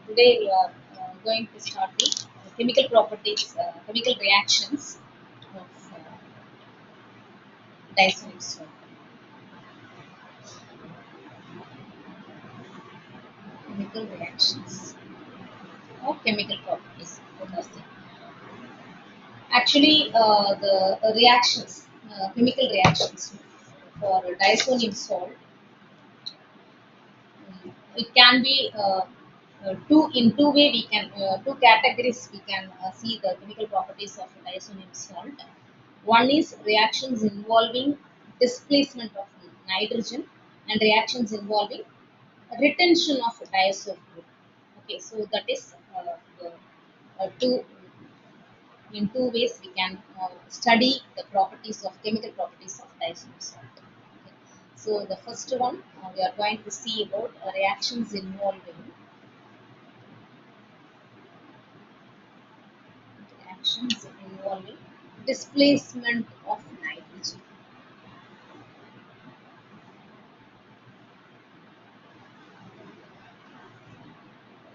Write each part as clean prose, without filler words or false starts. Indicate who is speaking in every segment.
Speaker 1: Today we are going to start the chemical properties, chemical reactions of diazonic salt. Chemical reactions or chemical properties. Actually, the reactions, chemical reactions for diazonium salt, it can be in two way we can two categories we can see the chemical properties of diazonium salt. One is reactions involving displacement of nitrogen and reactions involving retention of diazo group. Okay, so that is the two in two ways we can study the properties of chemical properties of diazonium salt. Okay. So the first one we are going to see about reactions involving displacement of nitrogen.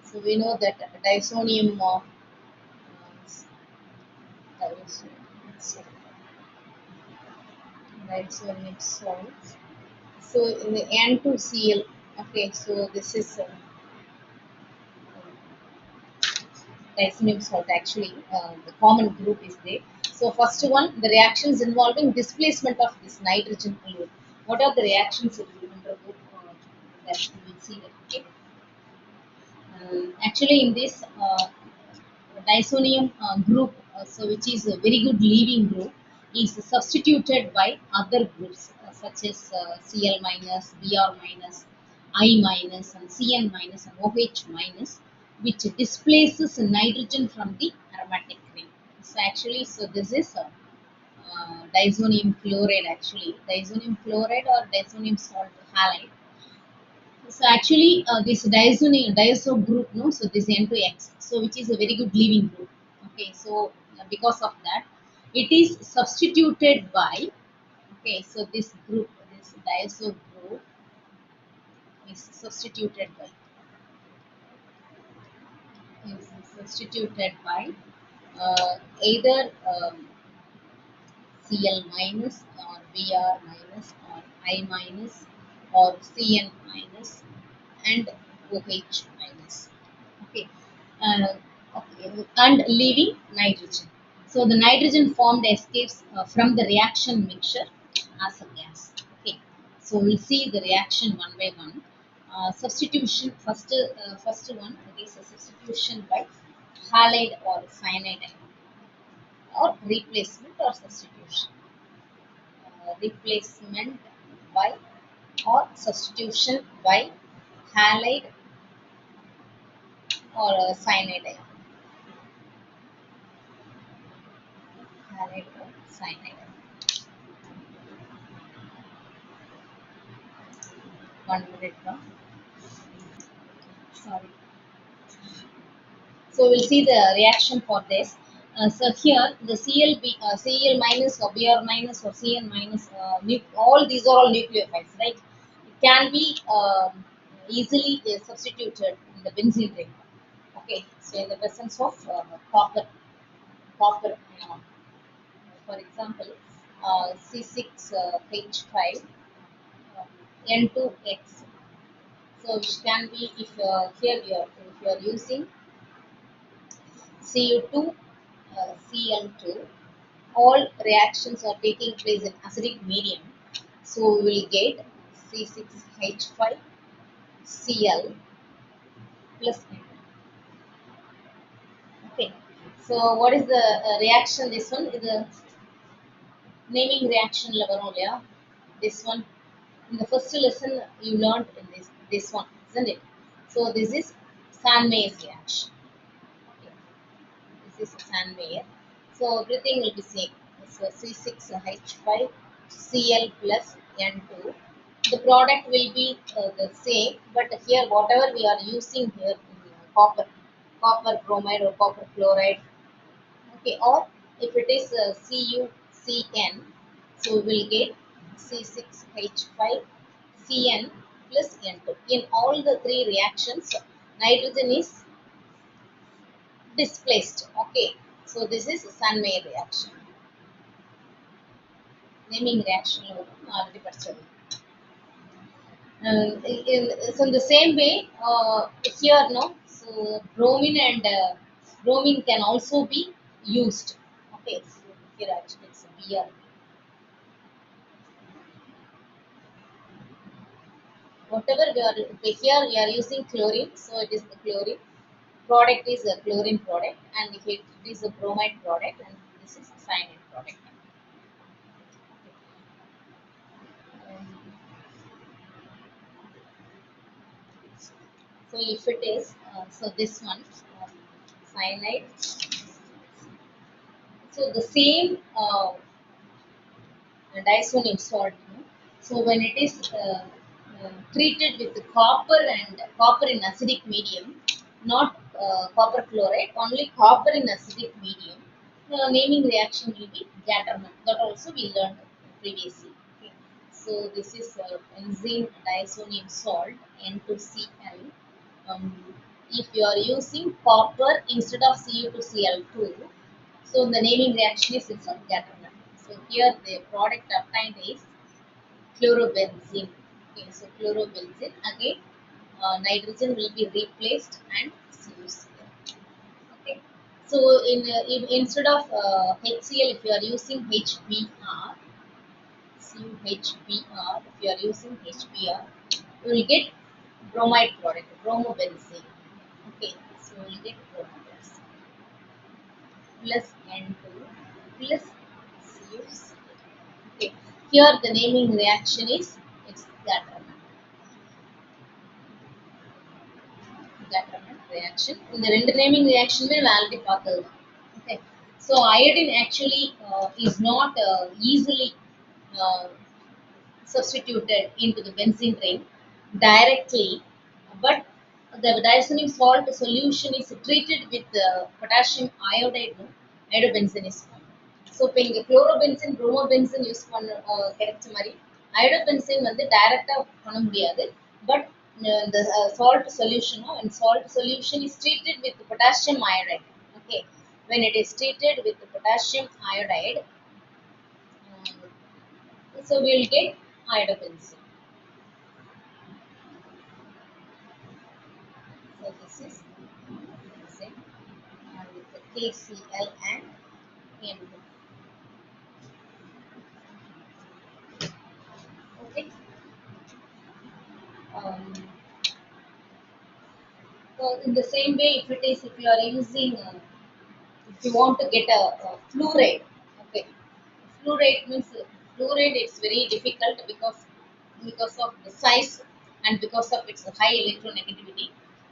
Speaker 1: So we know that diazonium diazonium salts. So in the N2Cl, okay, so this is diazonium salt actually, the common group is there. So first one, the reactions involving displacement of this nitrogen fluid. What are the reactions it will undergo? That we will see that. Okay. Actually, in this diazonium group, so which is a very good leaving group, is substituted by other groups such as Cl minus, Br minus, I minus, and Cn minus, and OH minus, which displaces nitrogen from the aromatic ring. So actually, so this is diazonium chloride actually, diazonium chloride or diazonium salt halide. So actually, this diazo group, no, so this N2X, so which is a very good leaving group. Okay, so because of that, it is substituted by. Okay, so this group, this diazo group, is substituted by either Cl minus or Br minus or I minus or Cn minus and OH minus. Okay. Uh, okay. And leaving nitrogen. So the nitrogen formed escapes from the reaction mixture as a gas. Okay. So we'll see the reaction one by one. Substitution first one, it is a substitution by halide or cyanide or replacement or substitution. Replacement by or substitution by halide or cyanide. Halide or cyanide. One minute now. Sorry. So we'll see the reaction for this. So here the Cl minus or Br minus or Cn minus, all these are all nucleophiles, right? It can be easily substituted in the benzene ring. Okay, so in the presence of copper ion. For example, C6H5 N2X. So which can be if here if you are using Cu2 Cl2, all reactions are taking place in acidic medium. So we will get C6H5 Cl plus N. Okay. So what is the reaction? This one is the naming reaction level only. Yeah? This one in the first lesson you learned in this one, isn't it? So this is Sandmeyer's reaction. Okay. This is Sandmeyer. So everything will be same. So C6H5 Cl plus N2. The product will be the same, but here whatever we are using here, copper bromide or copper chloride. Okay, or if it is CuCN, so we will get C6H5 Cn plus N2. In all the three reactions, Nitrogen is displaced. Okay, so this is Sunway reaction. Naming reaction already படிச்சது. So in the same way, here no, so bromine and bromine can also be used. Okay, so here actually it's Br. Whatever we are okay, here we are using chlorine, so it is the chlorine product is a chlorine product, and it is a bromide product, and this is cyanide product. Um, so if it is so this one cyanide, so the same diazonium salt. No? So when it is treated with copper and copper in acidic medium, not copper chloride, only copper in acidic medium, the naming reaction will be Gatterman. That also we learned previously. Okay. So this is enzyme diazonium salt N2Cl. Um, if you are using copper instead of Cu2Cl2, so the naming reaction is it's a Gatterman. So here the product obtained is chlorobenzene. Okay, so chlorobenzene again nitrogen will be replaced and CuCl. Okay, so instead of HCl, if you are using HBr, CuHBr, if you are using HBr, you will get bromide product, bromobenzene. Okay, so you will get bromobenzene plus N2 plus CuCl. Okay. Here the naming reaction is it's Gatterman reaction. இந்த ரெண்டு naming reaction already பார்த்தது. Okay. So iodine actually is not easily uh, substituted into the benzene ring directly, but the diazonium salt solution is treated with potassium iodide, no? Iodobenzene is formed. So இப்போ இங்கே chlorobenzene ப்ரோமோபென்சின் use பண்ண கிடைச்ச மாதிரி அயோடோபென்சின் வந்து டைரெக்டாக பண்ண முடியாது but இந்த சால்ட் சொல்யூஷனோ and salt solution is treated with potassium iodide okay when it is treated with potassium iodide so we will get iodobenzene. So this is benzene with the KCl and N. Okay. Um, so in the same way, if you are using, if you want to get a fluoride, okay, fluoride means fluoride is very difficult because of the size and because of its high electronegativity.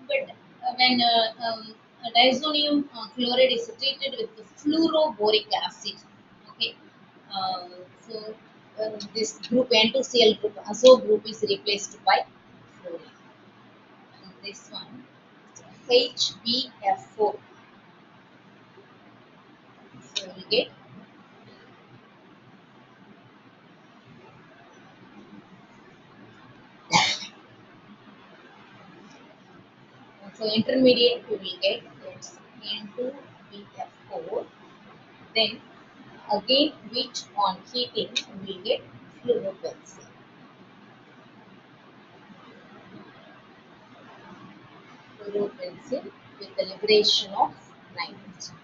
Speaker 1: But when diazonium chloride is treated with fluoroboric acid, okay, uh, so this group N2Cl group, azo group is replaced by fluorine. And this one HbF4. So we get so intermediate we will get it's N2BF4. Then again which on heating we will get fluorobenzene. Fluorobenzene with the liberation of nitrogen.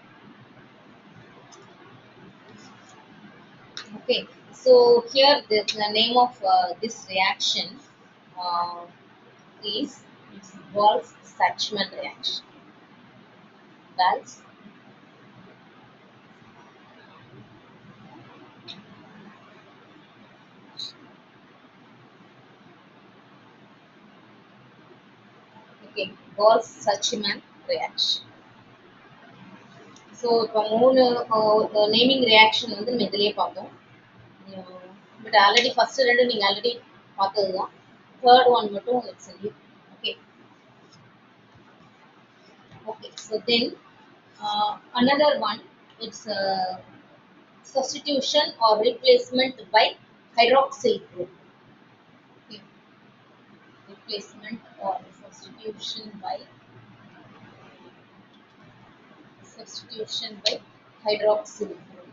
Speaker 1: Okay, so here the name of this reaction uh, is Wahl's-Sachman reaction. Wahl's okay, Wahl's-Sachman reaction. So இப்போ மூணு naming reaction வந்து நம்ம இதிலேயே பார்த்தோம் but already first ரெண்டு நீங்கள் already பார்த்தது தான் தேர்ட் ஒன் மட்டும் it's okay okay so then another one it's substitution or replacement by hydroxyl group okay. Replacement or substitution by substitution by hydroxyl group.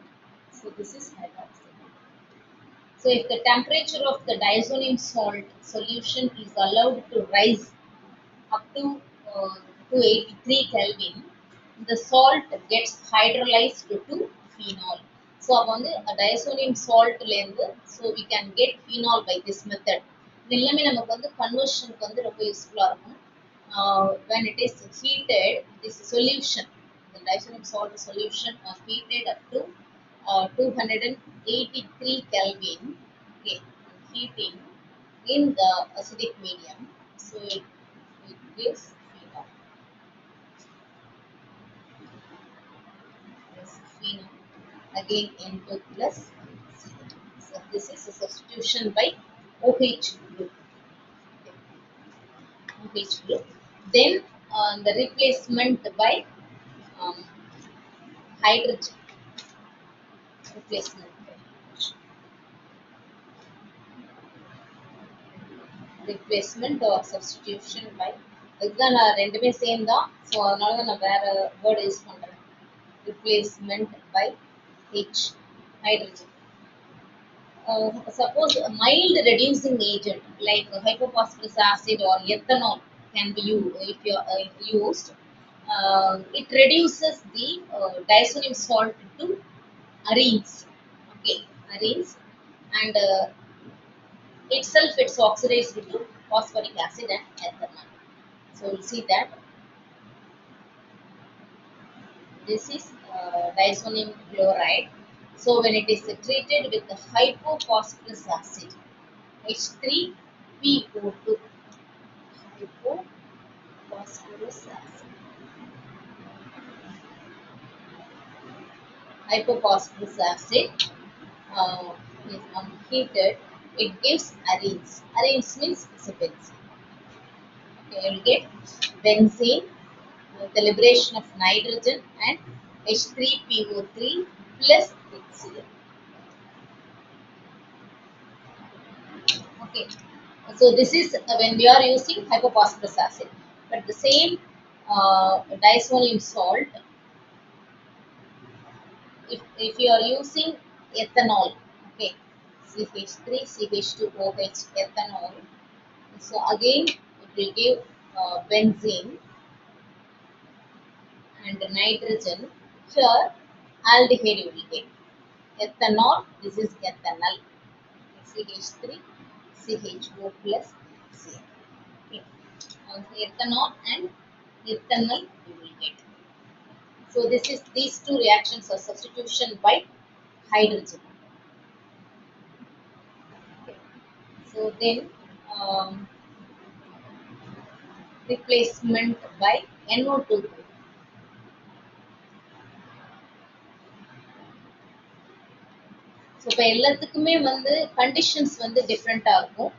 Speaker 1: So this is hydroxyl. So if the temperature of the diazonium salt solution is allowed to rise up to 283 Kelvin, the salt gets hydrolyzed to phenol. So அப்போ வந்து diazonium salt லேருந்து so we can get phenol by this method. இது எல்லாமே நமக்கு வந்து conversionக்கு வந்து ரொம்ப யூஸ்ஃபுல்லாக இருக்கும். When it is heated, this solution, the diazonium salt solution are heated up to 283 Kelvin. Okay, heating in the acidic medium. So it gives phenol. This phenol. Again N2 plus C. So this is a substitution by OH group. OH group. Then the replacement by um, hydrogen. Replacement by hydrogen. Replacement or substitution by இதுதான் நான் ரெண்டுமே same தான். So அதனால தான் நான் வேற word use பண்ணுறேன். Replacement by H, hydrogen. Suppose a mild reducing agent like hypophosphorus acid or ethanol can be used. It reduces the diazonium salt to arenes. Okay, arenes, and itself it's oxidized to phosphoric acid and ethanol. So we'll see that this is diazonium chloride. So when it is treated with the hypophosphorus acid, H3PO2, hypophosphorus acid, hypophosphorus acid is heated, it gives arenes. Arenes means it's a benzene. Okay, you will get benzene, the liberation of nitrogen and H3PO3 plus HCl. Okay, so this is when we are using hypophosphorus acid, but the same diazonium salt, if you are using ethanol, okay, CH3 CH2OH ethanol, so again it will give benzene and nitrogen. Here aldehyde you will get ethanol, this is ethanol, CH3 CHO plus Cl. Okay. Ethanol and ethanol you will get. So these two reactions are substitution by hydrogen. Okay. So then replacement by NO2 group. So இப்போ எல்லாத்துக்குமே வந்து conditions வந்து டிஃப்ரெண்ட்டாக இருக்கும்.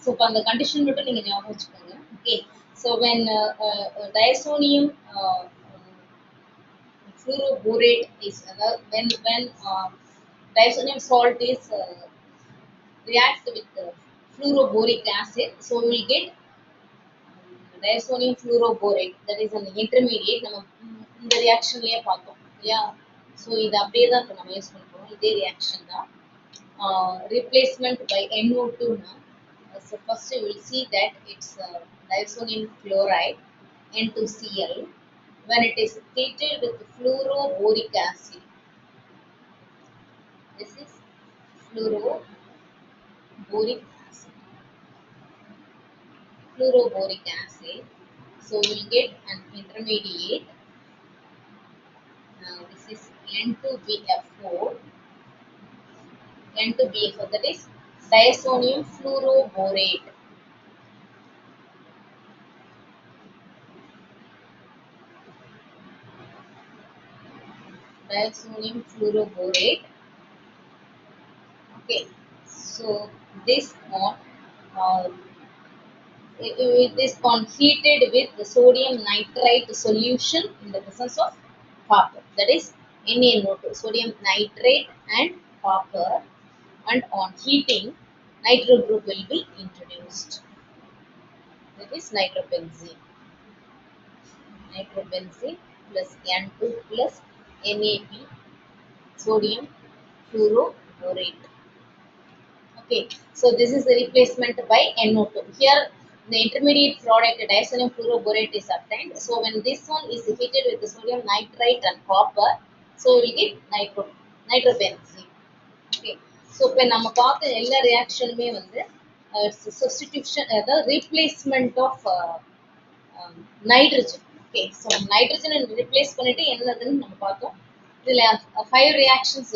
Speaker 1: So இப்போ அந்த condition மட்டும் நீங்கள் ஞாபகம் வச்சுக்கோங்க. Okay, so when diazonium fluoroborate is when diazonium salt is react with fluoroboric acid, so we will get diazonium fluoroborate, that is an intermediate. நம்ம இந்த ரியாக்ஷன்லயே பார்த்தோம் இல்லையா? ஸோ இது அப்படியே தான் இப்போ நம்ம யூஸ் பண்ணுறோம், இதே ரியாக்ஷன் தான். Replacement by NO2 na. So first you will see that it's diazonium chloride N2Cl. When it is treated with fluoroboric acid, this is fluoroboric acid. Fluoroboric acid. So we will get an intermediate. Now this is N2BF4. N2BF4, that is diazonium fluoroborate. Diazonium fluoroborate. Okay, so this one heated with the sodium nitrite solution in the presence of copper, that is NaNO2, sodium nitrate and copper, and on heating nitro group will be introduced, that is nitrobenzene. plus N2 plus NaP, sodium fluoroborate. Okay, so this is the replacement by NO2. Here, the intermediate product diazonium fluoroborate is obtained. So when this one is heated with the sodium nitrite and copper, so we will get nitrobenzene. Okay, so இப்போ நம்ம பார்த்த எல்லா ரியாக்ஷனுமே வந்து substitution அதாவது replacement of nitrogen. Okay, so nitrogen replace பண்ணிட்டு என்னதுன்னு நம்ம பார்த்தோம். இதில் 5 reactions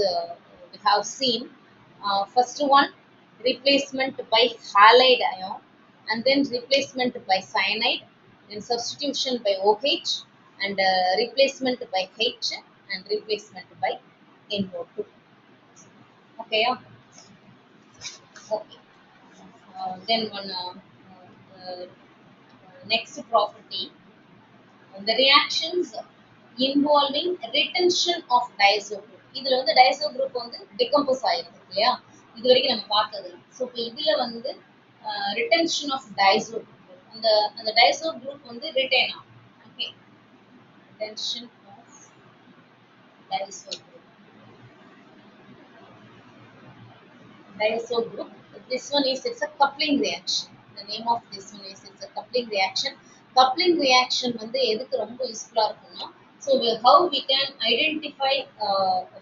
Speaker 1: we have seen. First one, replacement by halide ion, and then replacement by cyanide, then substitution by OH, and replacement by H, and replacement by NO2. Okay, yeah? Okay. Then one next property, the reactions involving retention of diazo group. இதுல வந்து diazo group வந்து decompose ஆயிருக்கு இல்லையா, இது வரைக்கும் நம்ம பார்த்தது. So இப்போ இதுல வந்து retention of diazo group, அந்த அந்த diazo group வந்து retain ஆகும். Okay, retention of diazo group. Diazo group. This one is, it's a coupling reaction. The name of this one is, it's a coupling reaction. Coupling reaction வந்து எதுக்கு ரொம்ப யூஸ்ஃபுல்லா இருக்கும்னா, so how we can identify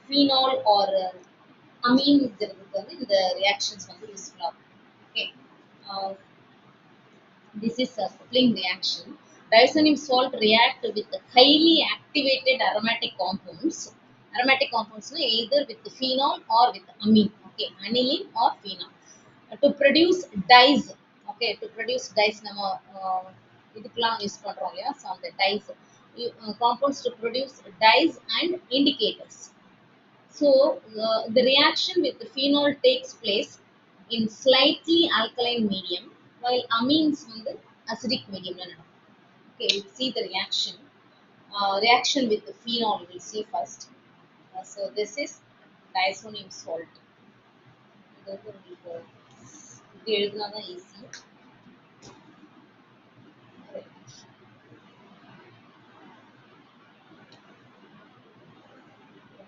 Speaker 1: phenol or amine வந்து இந்த reactions வந்து யூஸ்ஃபுல்லா இருக்கும். Okay, this is a coupling reaction. Diazonium salt react with highly activated aromatic compounds. Aromatic compounds either with phenol or with amine. Okay, aniline or phenol. To produce dyes. Okay, to produce dyes நம்ம இதுக்கெல்லாம் use பண்றோம் இல்லையா, so அந்த dyes compounds to produce dyes and indicators. So the reaction with the phenol takes place in slightly alkaline medium, while amines வந்து acidic medium ல நடக்கும். Okay, we'll see the reaction. Reaction with the phenol we'll see first. So this is diazonium salt. இது வந்து உங்களுக்கு இது எழுதுனா தான் easy.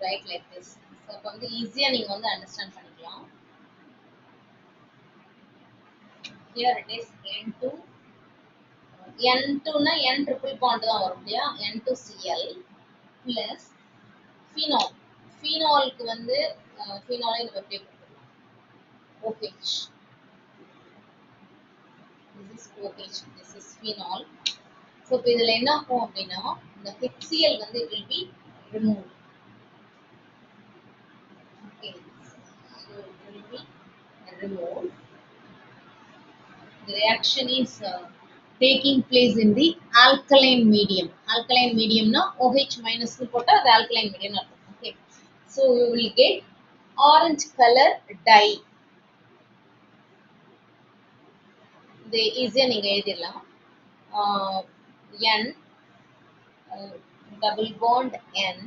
Speaker 1: Write like this. So அப்போ வந்து ஈஸியா நீங்க வந்து அண்டர்ஸ்டாண்ட் பண்ணிக்கலாம். Here it is N2. N2 னா N triple bond தான் வரும் இல்லையா, N2Cl plus phenol. phenolக்கு வந்து phenol நம்ம அப்படியே கொடுத்துக்கலாம் OH. This is OH, this is phenol. So இப்போ இதுல என்ன ஆகும் அப்படின்னா, இந்த HCl வந்து it will be removed. Okay, so it will be removed. The reaction is taking place in the alkaline medium. Alkaline medium na OH minus போட்டா அது alkaline medium அர்த்தம். Okay, so we will get orange color dye. இது ஈஸியா நீங்க எழுதிடலாம். N double bond N,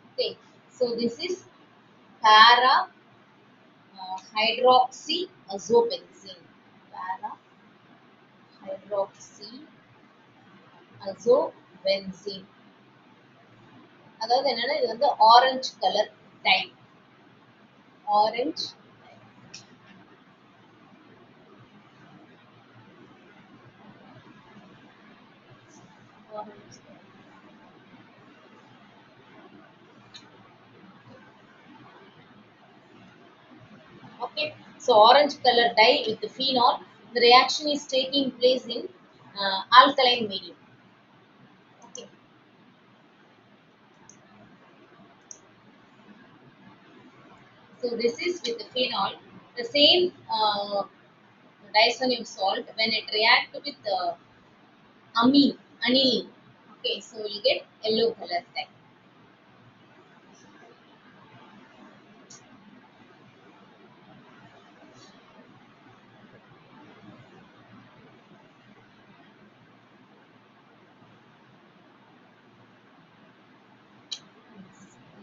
Speaker 1: okay, so this is para hydroxy azobenzene. Para hydroxy azobenzene. அதாவது என்னன்னா, இது வந்து orange colour dye. Orange okay, so orange color dye with the phenol. The reaction is taking place in alkaline medium. Okay, so this is with the phenol. The same diazonium salt, when it react with amine, aniline, okay, so we'll get yellow color dye.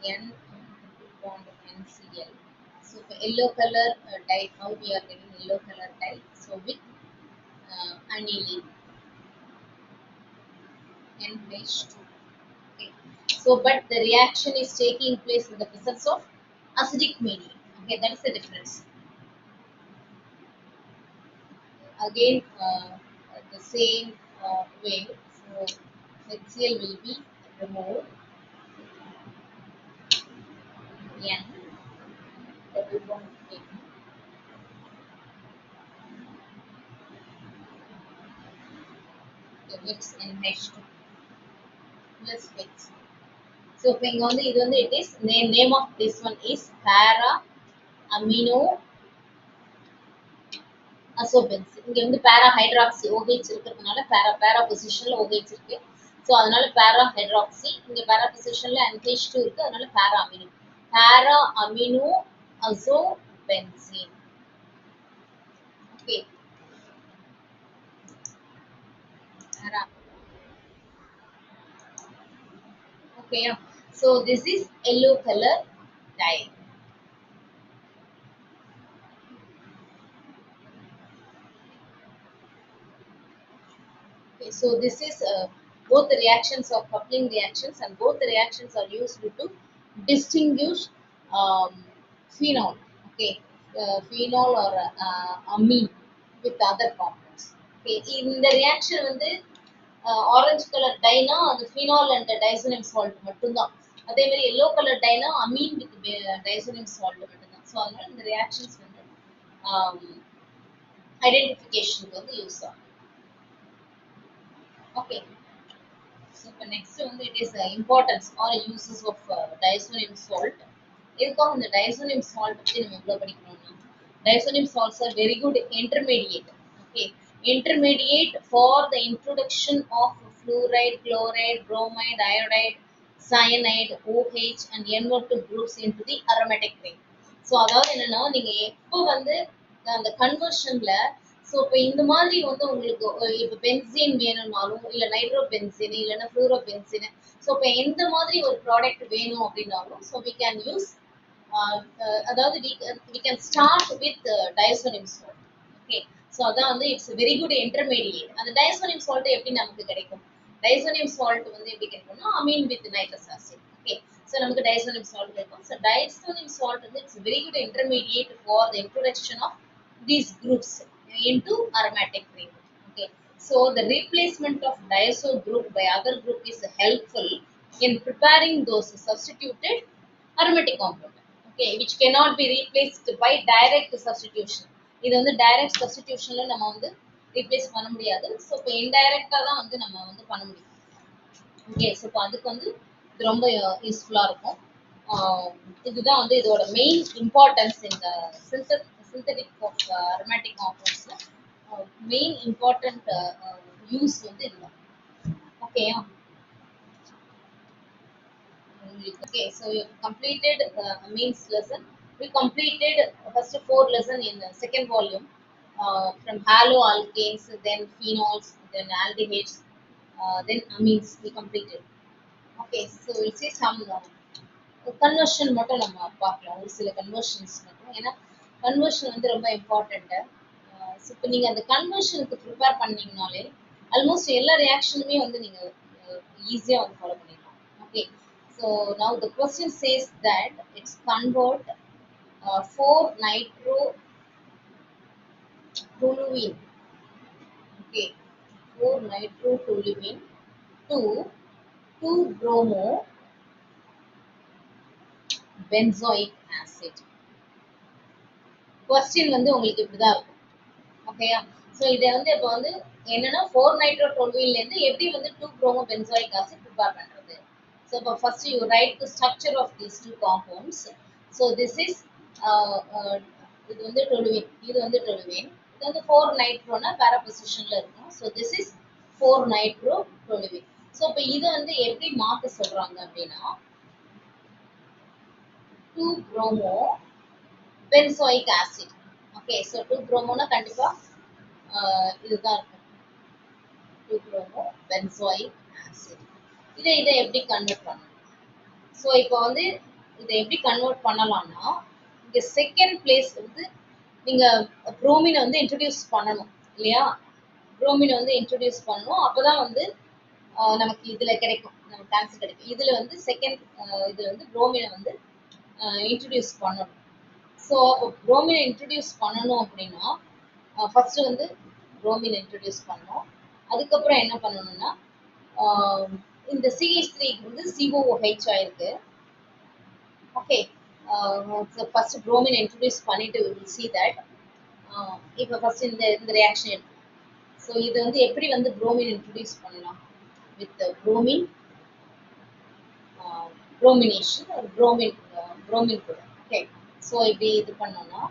Speaker 1: N bond NCl. So for yellow color dye, how we are getting yellow color dye? So with aniline NH2. Okay. So, but the reaction is taking place in the presence of acidic medium. Okay, that is the difference. Again, the same way. So, HCl will be removed. N double bond N. Okay, it's NH2 plus H. So, இப்போ இங்க வந்து இது வந்து it is name of this one is para amino அசோபென்சின். இங்க வந்து பேரா hydroxy OH இருக்கிறதுனால பேரா பொசிஷன்ல OH இருக்கு. ஸோ அதனால பேரா ஹைட்ராக்சி, இங்க பேரா பொசிஷன்ல NH2 இருக்கு, அதனால பேரா அமினோ அசோபென்சின். ஓகே, பேரா. ஓகேயா? So this is yellow color dye. Okay, so this is both the reactions of coupling reactions, and both the reactions are used to distinguish um, phenol. Okay, phenol or amine with other compounds. Okay, in the reaction வந்து orange colour டைனா அது phenol and diazonium salt மட்டும்தான். அதே மாதிரி yellow colour டைனா amine with diazonium salt மட்டும்தான். So அதனால இந்த reactions வந்து ஐடென்டிஃபிகேஷனுக்கு வந்து யூஸ் ஆகும். Okay. So next one, it is the importance or uses of diazonium salt. இதுக்காக இந்த diazonium salt பத்தி நம்ம எவ்வளவு படிக்கணும்னா, diazonium salts are very good intermediate. Okay, intermediate for the introduction of fluoride, chloride, bromide, iodide, cyanide, OH and NO2 groups into the aromatic ring. So அதாவது என்னன்னா நீங்க எப்போ வந்து அந்த கன்வர்ஷன்ல ஸோ இப்போ இந்த மாதிரி வந்து உங்களுக்கு இப்போ பென்சீன் வேணும்னாலும் இல்லை நைட்ரோ பென்சீன் இல்லைன்னா ஃப்ளூரோ பென்சீன், ஸோ இப்போ எந்த மாதிரி ஒரு ப்ராடக்ட் வேணும் அப்படின்னாலும் ஸோ வி கேன் யூஸ் அதாவது we can start with diazonium salt. Okay, so அதான் வந்து இட்ஸ் வெரி குட் இன்டர்மீடியேட். அந்த டயசோனியம் சால்ட் எப்படி நமக்கு கிடைக்கும்? டயசோனியம் சால்ட் வந்து எப்படி கிடைக்கும்னா amine with nitrous acid. Okay, so நமக்கு டயசோனியம் சால்ட் கிடைக்கும். ஸோ டயசோனியம் சால்ட் வந்து it's very good intermediate for the introduction of these groups into aromatic ring. Okay, so the replacement of diazo group by other group is helpful in preparing those substituted aromatic compound. Okay, which cannot be replaced by direct substitution. இது வந்து direct சப்ஸ்டிடியூஷன்ல நம்ம வந்து replace பண்ண முடியாது. So இப்போ இன்டைரக்டா தான் வந்து நம்ம வந்து பண்ண முடியும். ஓகே, ஸோ இப்போ அதுக்கு வந்து இது ரொம்ப யூஸ்ஃபுல்லாக இருக்கும். இதுதான் வந்து இதோட மெயின் இம்பார்ட்டன்ஸ் இந்த synthetic of aromatic compounds main important use வந்து இதுதான். ஓகேயா? Okay, so you completed amines lesson. We completed first 4 lesson in the second volume, from haloalkanes, then phenols, then aldehydes, then amines we completed. Okay, so we'll see some conversion மட்டும் நம்ம பார்க்கலாம். ஒரு சில conversions மட்டும், ஏன்னா conversion வந்து ரொம்ப important. So இப்போ நீங்கள் அந்த கன்வர்ஷனுக்கு ப்ரிப்பேர் பண்ணீங்கனாலே ஆல்மோஸ்ட் எல்லா ரியாக்ஷனுமே வந்து நீங்கள் ஈஸியாக வந்து ஃபாலோ பண்ணிடலாம். Okay, so now the question says that it's convert 4 nitrotoluene. Okay, 4 nitrotoluene to 2 bromobenzoic acid. Question வந்து உங்களுக்கு இப்படிதான் இருக்கும். ஓகேயா? ஸோ இதை வந்து இப்போ வந்து என்னன்னா 4 nitrotolueneலேருந்து எப்படி வந்து 2 bromobenzoic acid ப்ரிப்பேர் பண்ணுறது. ஸோ இப்போ first you write the structure of these 2 compounds. So this is இது வந்து டொலுவீன், இது வந்து டொலுவீன், இது வந்து 4 நைட்ரோனா பேரா பொசிஷனில் இருக்கும். So this is 4 nitrotoluene. So இப்போ இதை வந்து எப்படி மாற்ற சொல்கிறாங்க அப்படின்னா 2 bromobenzoic acid. Okay, so 2 bromona கண்டிப்பாக இதுதான் இருக்கும், 2 bromobenzoic acid. இதை எப்படி கன்வெர்ட் பண்ணணும்? ஸோ இப்போ வந்து இதை எப்படி கன்வெர்ட் பண்ணலாம்னா, இங்கே செகண்ட் பிளேஸ் வந்து நீங்கள் புரோமினை வந்து இன்ட்ரடியூஸ் பண்ணணும் இல்லையா? புரோமினை வந்து இன்ட்ரடியூஸ் பண்ணணும். அப்பதான் வந்து நமக்கு இதுல கிடைக்கும், நமக்கு ஆன்சர் கிடைக்கும். இதுல வந்து செகண்ட் இதுல வந்து புரோமினை வந்து இன்ட்ரடியூஸ் பண்ணணும். ஸோ அப்போ புரோமினை இன்ட்ரடியூஸ் பண்ணணும் அப்படின்னா ஃபர்ஸ்ட் வந்து புரோமின் இன்ட்ரடியூஸ் பண்ணணும். அதுக்கப்புறம் என்ன பண்ணணும்னா இந்த CH3 வந்து COOH ஆயிருக்கு. ஓகே, ஃபர்ஸ்ட் புரோமின் இன்ட்ரடியூஸ் பண்ணிட்டு we will see that. இப்போ ஃபர்ஸ்ட் இந்த ரியாக்ஷன் எடுத்து, ஸோ இது வந்து எப்படி வந்து புரோமின் இன்ட்ரடியூஸ் பண்ணலாம் வித் புரோமின் புரோமினேஷன் ஒரு புரோமின் கூட. ஓகே, ஸோ இப்படி இது பண்ணோம்னா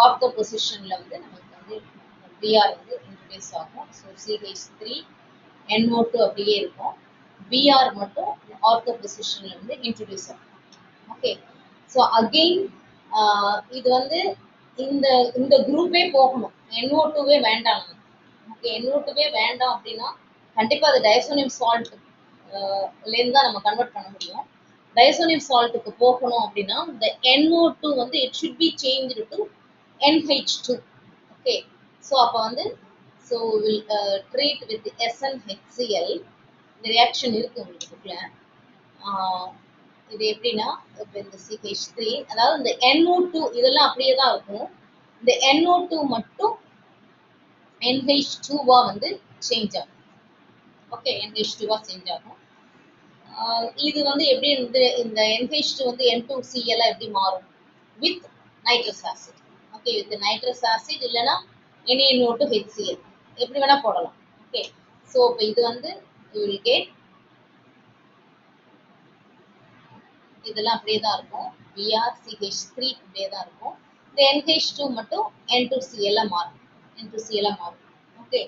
Speaker 1: ஆர்த்தோ பொசிஷன்ல வந்து நமக்கு வந்து Br வந்து இன்ட்ரடியூஸ் ஆகும். ஸோ CH3 NO2 அப்படியே இருக்கும். Br மட்டும் ஆர்த்தோ பொசிஷன்ல வந்து இன்ட்ரடியூஸ் ஆகும். ஓகே, ஸோ அகெயின் இது வந்து இந்த இந்த குரூப்பே போகணும், NO2வே வேண்டாம். ஓகே, NO2வே வேண்டாம் அப்படின்னா கண்டிப்பா அது டயசோனியம் சால்ட் லேருந்து தான் நம்ம கன்வெர்ட் பண்ண முடியும். டயசோனியம் சால்ட்டுக்கு போகணும் அப்படின்னா இந்த NO2 வந்து it should be changed to NH2. Okay, so அப்போ வந்து so will treat with SnHCl. இந்த ரியாக்ஷன் இருக்கு உங்களுக்கு புக்ல. இது எப்படின்னா இப்போ இந்த CH3 அதாவது இந்த NO2 இதெல்லாம் அப்படியே தான் இருக்கும். இந்த NO2 மட்டும் NH2வா வந்து சேஞ்ச் ஆகும். ஓகே, NH2வா சேஞ்ச் ஆகும். இது வந்து எப்படி இந்த NH2 வந்து N2Cl எப்படி மாறும் with nitrous acid. Okay, with nitrous acid இல்லைன்னா NaNO2HCl எப்படி வேணா போடலாம். ஓகே, ஸோ இப்போ இது வந்து you will get இதெல்லாம் அப்படியே தான் இருக்கும். BrCH3 அப்படியே தான் இருக்கும். இந்த NH2 மட்டும் N2Cl மாறும். N2Cl மாறும். ஓகே,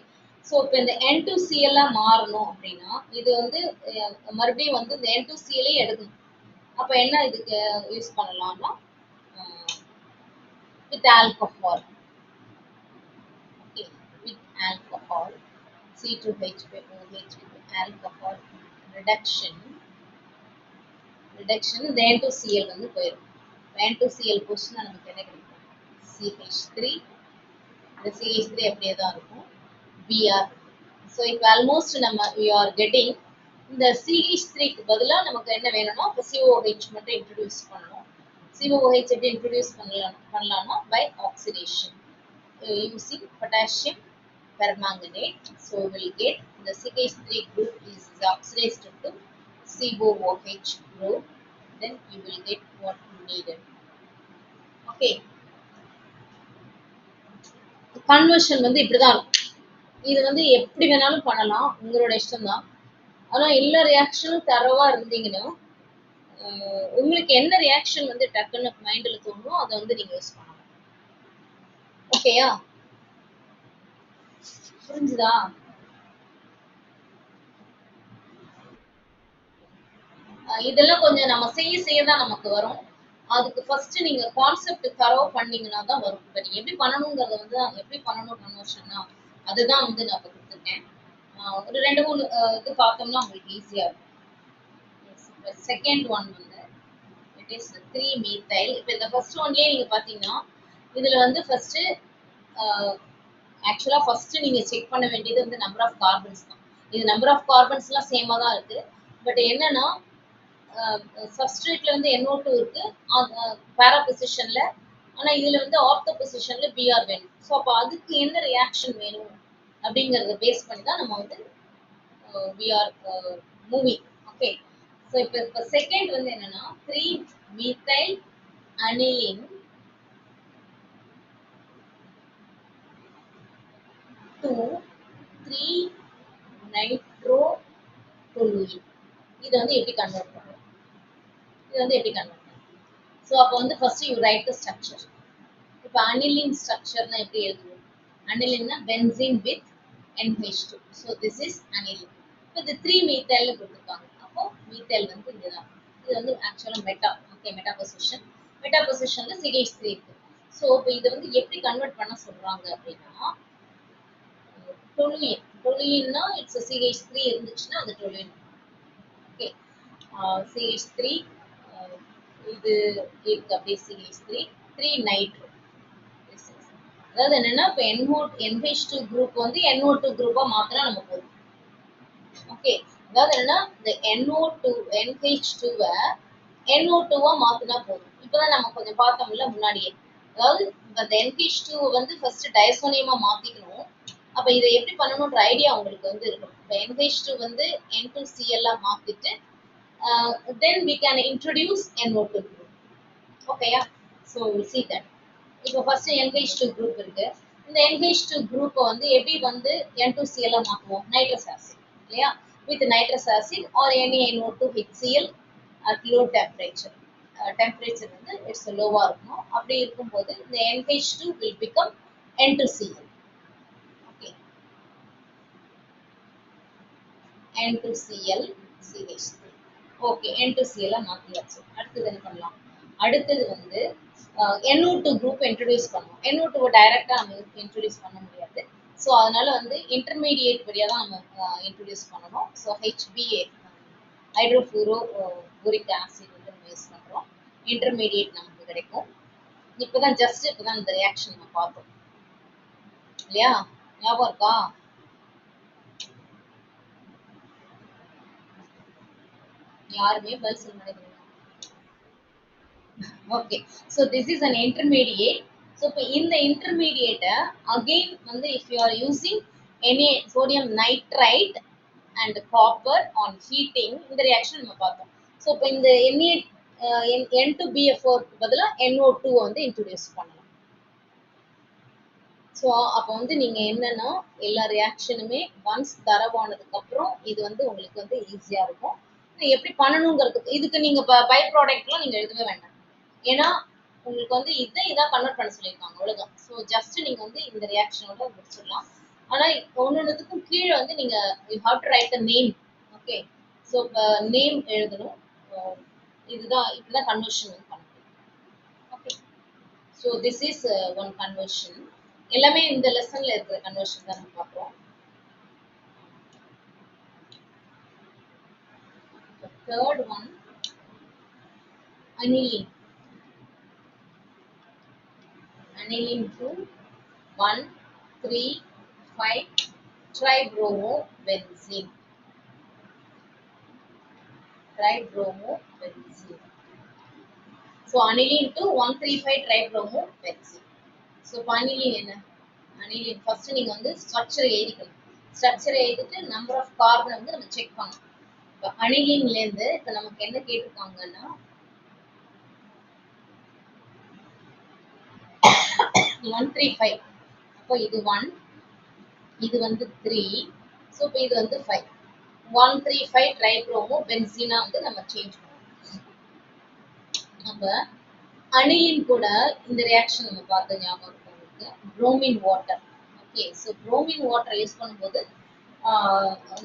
Speaker 1: ஸோ இப்போ இந்த N2Cl மாறணும் அப்படின்னா இது வந்து மறுபடியும் வந்து இந்த N2Cl எடுக்கணும். அப்போ என்ன இதுக்கு யூஸ் பண்ணலாம்னா with alcohol. Okay, with alcohol C2H5OH with alcohol reduction இந்த N2Cl வந்து போயிடும். N2Cl போச்சுன்னா நமக்கு என்ன கிடைக்கும்? CH3. இந்த CH3 அப்படியே தான் இருக்கும். Br. ஸோ இப்போ ஆல்மோஸ்ட் நம்ம we are getting இந்த CH3க்கு பதிலாக நமக்கு என்ன வேணும்னா இப்போ COOH மட்டும் இன்ட்ரடியூஸ் பண்ணணும். COOH எப்படி இன்ட்ரடியூஸ் பண்ணலாம்னா by oxidation using potassium permanganate. So we'll get the CH3 group is oxidized to COOH group. Then you will get what you needed. Okay. Conversion வந்து இப்படிதான் இருக்கும். இது வந்து எப்படி வேணாலும் பண்ணலாம், உங்களோட இஷ்டம் தான். ஆனா எல்லா ரியாக்ஷனும் தரவா இருந்தீங்கன்னா உங்களுக்கு என்ன ரியாக்ஷன் வந்து டக்குன்னு மைண்ட்ல தோணுமோ அதை வந்து நீங்க யூஸ் பண்ணலாம். ஓகேயா, புரிஞ்சுதா? இதெல்லாம் கொஞ்சம் நம்ம செய்ய தான் நமக்கு வரும். அதுக்கு ஃபர்ஸ்ட் நீங்க கான்செப்ட் தரவா பண்ணீங்கன்னா தான் வரும். இப்போ நீங்க எப்படி பண்ணணுங்கிறத வந்து எப்படி பண்ணணும் கன்வர்ஷன்னா அதுதான் வந்து நான் இப்போ கொடுத்துருக்கேன். ஒரு 2-3 இது பார்த்தோம்னா உங்களுக்கு ஈஸியா இருக்கும். செகண்ட் ஒன் வந்து இட் இஸ் 3-methyl. இப்போ இந்த ஃபர்ஸ்ட் ஒன்லயே நீங்க பாத்தீங்கன்னா இதுல வந்து ஃபர்ஸ்ட் ஆக்சுவலா ஃபர்ஸ்ட் நீங்க செக் பண்ண வேண்டியது வந்து நம்பர் ஆஃப் கார்பன்ஸ் தான். இது நம்பர் ஆஃப் கார்பன்ஸ் எல்லாம் சேமா தான் இருக்கு. பட் என்னன்னா சப்ஸ்ட்ரேட்ல வந்து NO2 இருக்கு பேரா பொசிஷன்ல, ஆனா இதுல வந்து ஆர்த்தோ பொசிஷன்ல Br வேணும். ஸோ அப்போ அதுக்கு என்ன ரியாக்ஷன் வேணும் அப்படிங்கறத பேஸ் பண்ணி தான் நம்ம வந்து we are moving. Okay, so இப்போ செகண்ட் வந்து என்னன்னா 3-methyl aniline to 3-nitrotoluene. இது வந்து எப்படி கன்வெர்ட் பண்ணும்? ஸோ அப்போ வந்து first you write the structure. இப்போ அனிலின் ஸ்ட்ரக்சர்னா எப்படி எழுதுவோம்? அனிலின்னா benzene with NH2. So this is aniline. இப்போ இது 3-methyl கொடுத்துருக்காங்க. அப்போ மீத்தைல் வந்து இதுதான். இது வந்து ஆக்சுவலாக மெட்டா. ஓகே, மெட்டா பொசிஷன்ல CH3 இருக்கு. ஸோ இப்போ இதை வந்து எப்படி கன்வெர்ட் பண்ண சொல்றாங்க அப்படின்னா டொலுயின்னா இட்ஸ் CH3 இருந்துச்சுன்னா அது டொலுயின். ஓகே, CH3 இது இருக்கு அப்படியே CH3 3 நைட்ரோ. அதாவது என்னன்னா இப்போ NH2 குரூப் வந்து NO2 குரூப்பா மாத்தினா நம்ம போதும். ஓகே, அதாவது என்னன்னா இந்த NO2 NH2-வை NO2-வா மாத்தினா போதும். இப்பதான் நம்ம கொஞ்சம் பார்த்தோம்ல முன்னாடியே. அதாவது அந்த NH2 வந்து ஃபர்ஸ்ட் டயசோனியமா மாத்திக்கணும். அப்ப இதை எப்படி பண்ணணும்ன்ற ஐடியா உங்களுக்கு வந்து இருக்கணும். இப்போ NH2 வந்து N2Cl ஆ மாத்திட்டு then we can introduce NO2 group. ஓகேயா? So we'll see that. இப்போ ஃபர்ஸ்ட் NH2 குரூப் இருக்கு. இந்த NH2 குரூப்பை வந்து எப்படி வந்து N2Cl ஆ மாத்துவோம்? நைட்ரஸ் ஆசிட் இல்லையா? With nitrous acid or any NO2HCl at low temperature. Temperature வந்து இட்ஸ் லோவா இருக்கணும். அப்படி இருக்கும்போது இந்த NH2 will become N2Cl. Okay, N2Cl CH3. Okay, N2Cl மாத்தியாச்சு. அடுத்தது என்ன பண்ணலாம்? அடுத்தது வந்து NO2 குரூப் இன்ட்ரடியூஸ் பண்ணுவோம். NO2 டைரக்டா நம்ம இன்ட்ரடியூஸ் பண்ண முடியாது. ஸோ அதனால வந்து இன்டர்மீடியேட் வழியாக தான் நம்ம இன்ட்ரடியூஸ் பண்ணணும். ஸோ HBA ஹைட்ரோஃப்ளூரோ பூரிக் ஆசிட் வந்து நம்ம யூஸ் பண்ணுறோம். இன்டர்மீடியேட் நமக்கு கிடைக்கும். இப்போதான் ஜஸ்ட் இப்போதான் இந்த ரியாக்ஷன் நம்ம பார்த்தோம் இல்லையா? ஞாபகம் இருக்கா? யாருமே பதில் சொல்ல மாட்டேங்கிறீங்க. Okay, so this is an intermediate. So in the intermediate again வந்து if you are using any sodium nitrite and copper on heating இந்த reaction நம்ம பார்த்தோம். So இப்போ இந்த N2BF4 பதிலா NO2 வந்து introduce பண்ணலாம். ஸோ அப்போ வந்து நீங்க என்னன்னா எல்லா ரியாக்ஷனுமே ஒன்ஸ் தரவானதுக்கு அப்புறம் இது வந்து உங்களுக்கு வந்து ஈஸியா இருக்கும். எப்படி பண்ணணுங்கிறதுக்கு இதுக்கு நீங்க பை ப்ராடக்ட்லாம் நீங்க எழுதவே வேண்டாம். ஏன்னா உங்களுக்கு வந்து இதான் கன்வெர்ட் பண்ண சொல்லியிருக்காங்க அவ்வளவுதான். ஸோ ஜஸ்ட் நீங்க வந்து இந்த ரியாக்ஷனோட முடிச்சிடலாம். ஆனா ஒன்னொன்னுக்கும் கீழே வந்து நீங்க you have to right the name. Okay, so இப்போ நேம் எழுதணும். இதுதான் இப்படிதான் கன்வர்ஷன் வந்து பண்ண முடியும். Okay, so this is one conversion. எல்லாமே இந்த லெசன்ல இருக்கிற கன்வர்ஷன் தான் நம்ம பார்ப்போம். Third one, aniline. Aniline to 1,3,5 tribromobenzene. Tribromobenzene. So aniline to 1,3,5 tribromobenzene. So aniline என்ன? aniline first நீங்க வந்து ஸ்ட்ரக்சர் எழுதிக்கணும். ஸ்ட்ரக்சர் எழுதிட்டு நம்பர் ஆஃப் கார்பன் வந்து நம்ம செக் பண்ணணும். இப்போ அனிலின்ல இருந்து இப்போ நமக்கு என்ன கேட்டிருக்காங்கன்னா 135. அப்போ இது 1, இது வந்து 3, ஸோ இப்போ இது வந்து 5. 135 ட்ரைப்ரோமோ பென்சீனா வந்து நம்ம சேஞ்ச் பண்ணுவோம். அப்போ அனிலின் கூட இந்த ரியாக்ஷன் நம்ம பார்த்த ஞாபகம் இருக்கு உங்களுக்கு, bromine water. Okay, so bromine water use பண்ணும்போது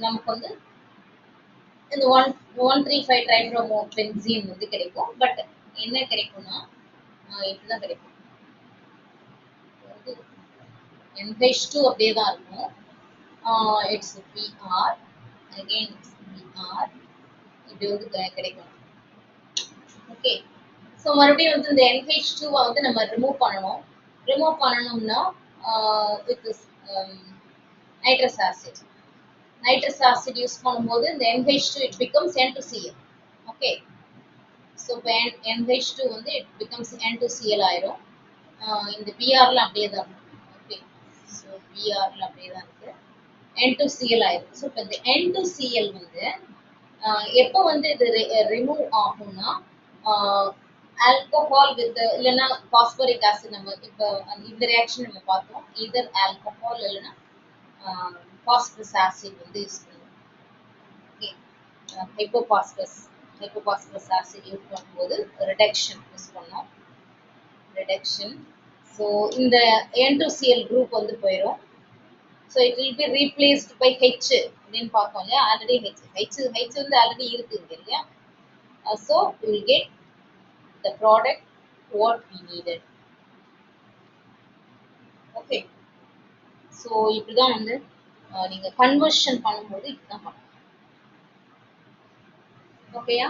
Speaker 1: நமக்கு வந்து இந்த 135 ட்ரைப்ரோமோ பென்சீன் வந்து கிடைக்கும். பட் என்ன கிடைக்கும்னா இப்படிதான் கிடைக்கும். NH2 அப்படியே தான் இருக்கும். It's Br, again it's Br, இப்படி வந்து கிடைக்கும். ஓகே, ஸோ மறுபடியும் வந்து இந்த NH2 வந்து நம்ம ரிமூவ் பண்ணணும். ரிமூவ் பண்ணணும்னா with nitrous acid. Nitrous acid use பண்ணும்போது இந்த NH2 it becomes N2Cl. Okay, so இப்போ NH2 வந்து it becomes N2Cl ஆயிரும். இந்த Brல அப்படியே தான் இருக்கும். ஓகே, ஸோ Brல அப்படியே தான் இருக்கு. N2Cl ஆயிரும். ஸோ இப்போ இந்த N2Cl வந்து எப்போ வந்து இது ரிமூவ் ஆகும்னா ஆல்கஹால் வித் இல்லைன்னா பாஸ்பரிக் ஆசிட். நம்ம இப்போ இந்த ரியாக்ஷன் நம்ம பார்த்தோம். இதர் ஆல்கஹால் இல்லைன்னா பாஸ்பரஸ் ஆசிட் வந்து யூஸ் பண்ணுவோம். ஓகே, ஹைப்போபாஸ்பரஸ் ஆசிட் யூஸ் பண்ணும்போது ரிடக்ஷன் யூஸ் பண்ணோம். ரிடக்ஷன். ஸோ இந்த N2Cl குரூப் வந்து போயிடும். So it will be replaced by H அப்படின்னு பார்த்தோம் இல்லையா? ஆல்ரெடி H வந்து ஆல்ரெடி இருக்கு இல்லையா? So we will get the product what we needed. Okay, so இப்படிதான் வந்து நீங்க கன்வர்ஷன் பண்ணும்போது இப்படிதான் பண்ணணும். ஓகேயா?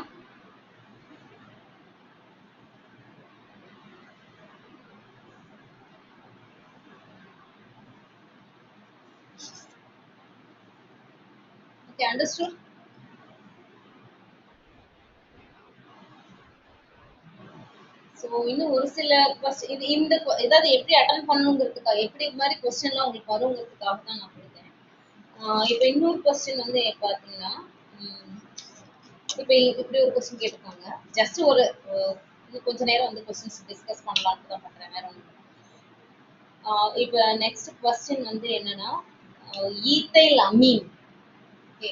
Speaker 1: Okay, understood. ஸோ இன்னும் ஒரு சில கொஸ்டின் இது இந்த ஏதாவது எப்படி அட்டன் பண்ணணுங்கிறதுக்காக எப்படி இது மாதிரி கொஸ்டின்லாம் உங்களுக்கு வருங்கிறதுக்காக தான் நான் கொடுத்தேன். இப்போ இன்னொரு கொஸ்டின் வந்து பார்த்தீங்கன்னா, இப்போ இப்படி ஒரு கொஸ்டின் கேட்டிருக்காங்க. ஜஸ்ட் ஒரு இன்னும் கொஞ்ச நேரம் வந்து கொஸ்டின்ஸ் டிஸ்கஸ் பண்ணலாம்னு தான் பண்ணுறேன், வேற ஒன்றும். இப்போ நெக்ஸ்ட் கொஸ்டின் வந்து என்னன்னா, ethyl amine. Okay,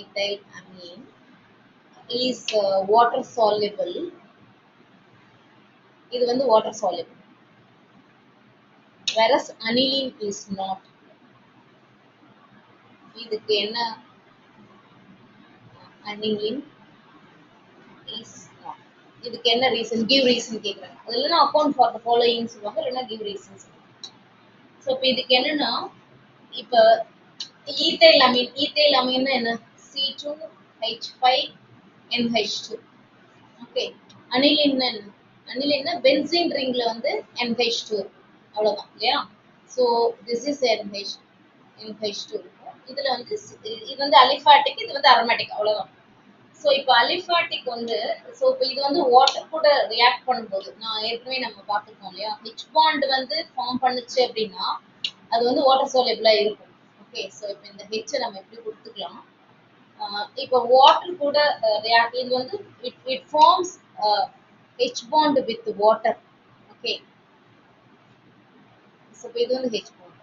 Speaker 1: ethyl amine is water soluble. இது வந்து water soluble, whereas aniline is not. இதுக்கு என்ன? aniline is not. இதுக்கு என்ன ரீசன்? கிவ் ரீசன் கேக்குறாங்க. அது இல்லைன்னா அக்கௌண்ட் ஃபார் த ஃபாலோயிங் சொல்லுவாங்க, இல்லைன்னா கிவ் ரீசன் சொல்லுவாங்க. ஸோ இப்போ இதுக்கு என்னன்னா, இப்போ ஈத்தைல் அமீன்னா என்ன? C2H5NH2. ஓகே, அனிலின்னா என்ன? அனிலின்னா பென்சீன் ரிங்ல வந்து NH2 அவ்வளவுதான் இல்லையா? ஸோ திஸ் இஸ் NH2 இருக்கும். இதுல வந்து இது வந்து அலிஃபாட்டிக், இது வந்து அரோமேட்டிக், அவ்வளவுதான். ஸோ இப்போ அலிஃபாட்டிக் வந்து, ஸோ இப்போ இது வந்து வாட்டர் கூட ரியாக்ட் பண்ணும்போது, நான் ஏற்கனவே நம்ம பார்த்துருக்கோம் இல்லையா, ஹெச் பாண்ட் வந்து ஃபார்ம் பண்ணுச்சு அப்படின்னா அது வந்து வாட்டர் soluble-ஆ இருக்கும். ஓகே, ஸோ இப்போ இந்த ஹெச்சை நம்ம எப்படி கொடுத்துக்கலாம்? இப்போ வாட்டர் கூட ரியாக்ட், இது வந்து it forms H bond with water. Okay, so இப்போ இது வந்து ஹெச் பாண்ட்,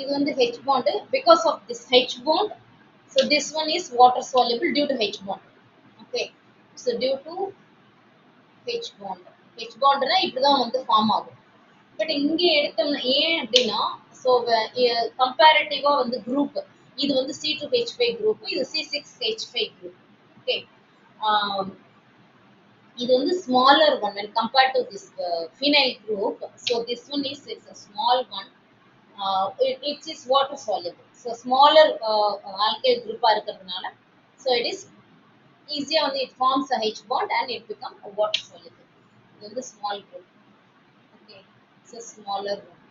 Speaker 1: இது வந்து H bond. Because of this H bond, so this one is water soluble due to H bond. Okay, so due to H bond. H bond na இப்படிதான் வந்து form ஆகும். But இங்க எடுத்தோம்னா ஏன் அப்படின்னா, ஸோ கம்பேரிட்டிவா வந்து குரூப், இது வந்து C2H5 குரூப், இது C6H5 குரூப். ஓகே, இது வந்து smaller one when compared to this phenyl group. So this one is, it's a small one. It is water soluble. So smaller alkyl group இருக்கிறதுனால, so it is easier on it forms a H bond and it becomes a water soluble. இது வந்து small group. Okay, so smaller one.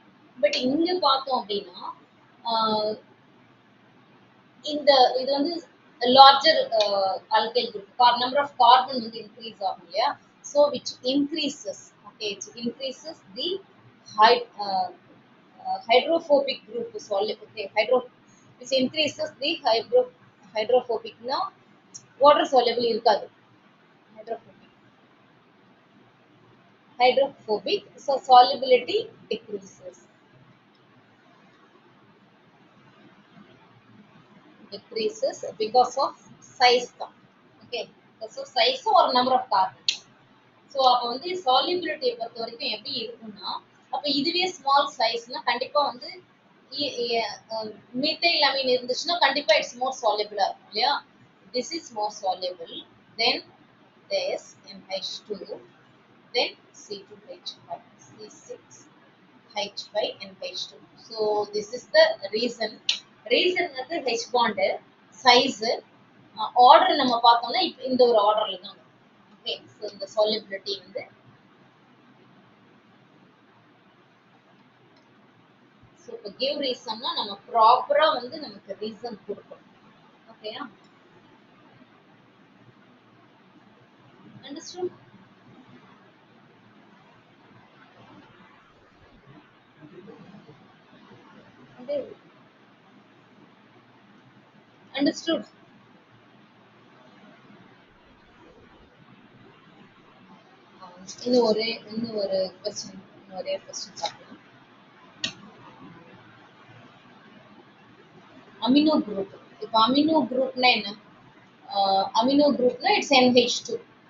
Speaker 1: But இங்க பார்த்தோம் அப்படின்னா, இந்த இது வந்து larger alkyl group, number of carbon வந்து increase ஆகும் இல்லையா? So which increases, okay, it increases the hydrophobic group solid. Okay, which increases the hydrophobic na water soluble irukadu. Hydrophobic, so solubility decreases because of size. Okay, so size or number of carbons. So அப்போ வந்து சால்யூபிலிட்டியை பொறுத்த வரைக்கும் எப்படி இருக்குன்னா, அப்போ இதுவே small சைஸ்னா கண்டிப்பா வந்து மீத்தைல் அமீன் இருந்துச்சுன்னா கண்டிப்பா இட்ஸ் மோர் சால்யூபிளா இருக்கும் இல்லையா? This is more soluble then this NH2, then C2H5, C6H5 NH2. So this is the reason. Reason வந்து H bond size ஆர்டர் நம்ம பார்த்தோம்னா இந்த ஒரு ஆர்டர்ல தான். ஓகே, ஸோ இந்த solubility வந்து, ஸோ இப்போ கிவ் ரீசன்னா நம்ம ப்ராப்பரா வந்து நமக்கு ரீசன் கொடுக்கணும். ஓகேயா? அண்டர்ஸ்டுட்? அண்டர்ஸ்டுட்? இன்னும் ஒரே கொஸ்டின் பார்க்கலாம். Amino group. இப்போ அமினோ குரூப்னா என்ன? அமினோ குரூப்னா இட்ஸ் NH2